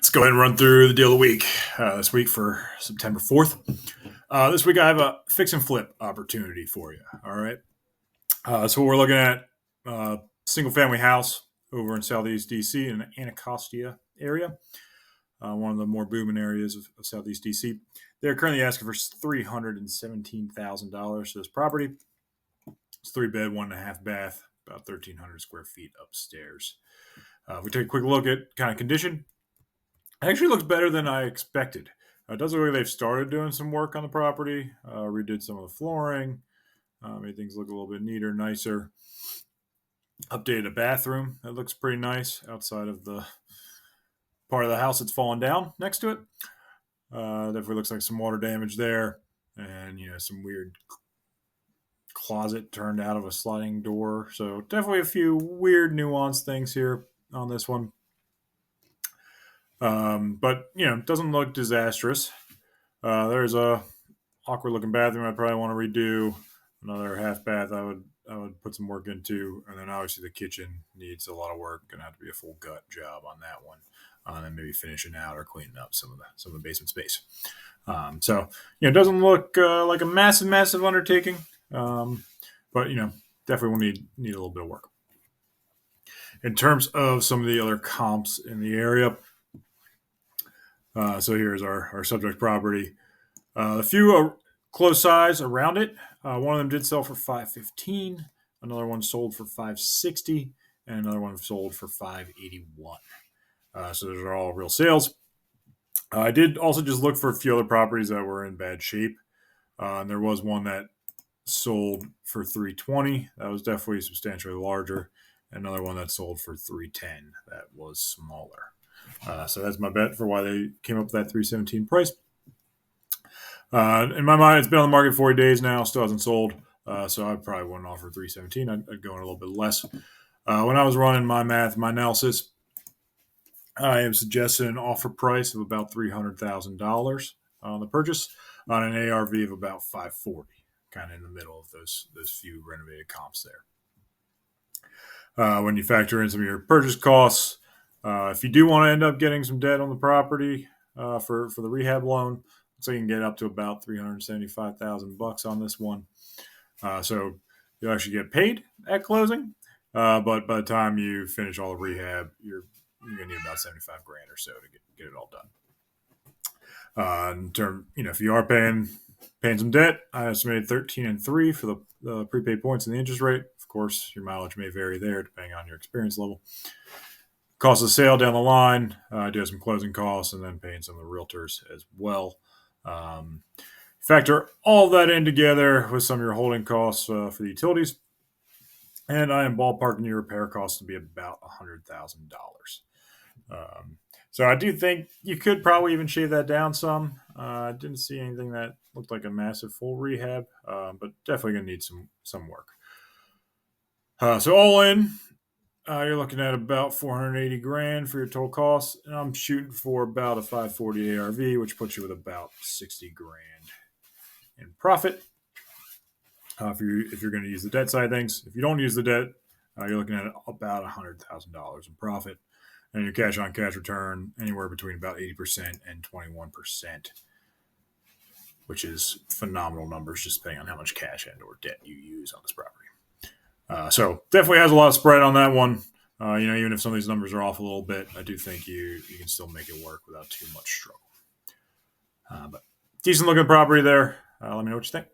Let's go ahead and run through the deal of the week. This week for September 4th. This week I have a fix and flip opportunity for you. All right. So we're looking at single family house over in Southeast DC in the Anacostia area, one of the more booming areas of Southeast DC. They're currently asking for $317,000 for this property. It's 3-bed, 1.5 bath, about 1,300 square feet upstairs. If we take a quick look at kind of condition, it actually looks better than I expected. It does look like they've started doing some work on the property, redid some of the flooring, made things look a little bit neater, nicer. Updated a bathroom that looks pretty nice outside of the part of the house that's fallen down next to it. Definitely looks like some water damage there, and some weird closet turned out of a sliding door. So definitely a few weird nuanced things here on this one. But it doesn't look disastrous. There's a awkward looking bathroom I'd probably want to redo. Another half bath I would put some work into, and then obviously the kitchen needs a lot of work. Gonna have to be a full gut job on that one, and then maybe finishing out or cleaning up some of the basement space. So it doesn't look like a massive undertaking, but definitely will need a little bit of work. In terms of some of the other comps in the area. So here's our subject property. A few close size around it. One of them did sell for $515. Another one sold for $560, and another one sold for $581. So those are all real sales. I did also just look for a few other properties that were in bad shape. And there was one that sold for $320. That was definitely substantially larger. Another one that sold for $310. That was smaller. So that's my bet for why they came up with that $317 price. In my mind, it's been on the market 40 days now, still hasn't sold. So I probably wouldn't offer $317. I'd go in a little bit less. When I was running my math, my analysis, I am suggesting an offer price of about $300,000 on the purchase on an ARV of about $540, kind of in the middle of those few renovated comps there. When you factor in some of your purchase costs, if you do want to end up getting some debt on the property for the rehab loan, so you can get up to about $375,000 on this one. So you'll actually get paid at closing, but by the time you finish all the rehab, you're gonna need about $75,000 or so to get it all done. In term, if you are paying some debt, I estimated 13 and 3 for the prepaid points and the interest rate. Of course, your mileage may vary there depending on your experience level. Cost of sale down the line, I do have some closing costs and then paying some of the realtors as well. Factor all of that in together with some of your holding costs for the utilities, and I am ballparking your repair costs to be about $100,000. So I do think you could probably even shave that down some. I didn't see anything that looked like a massive full rehab, but definitely going to need some work. So all in, you're looking at about $480,000 for your total costs, and I'm shooting for about a $540 ARV, which puts you with about $60,000 in profit. If you're going to use the debt side of things, if you don't use the debt, you're looking at about $100,000 in profit, and your cash on cash return anywhere between about 80% and 21%, which is phenomenal numbers just depending on how much cash and or debt you use on this property. So definitely has a lot of spread on that one. Even if some of these numbers are off a little bit, I do think you can still make it work without too much struggle. But decent looking property there. Let me know what you think.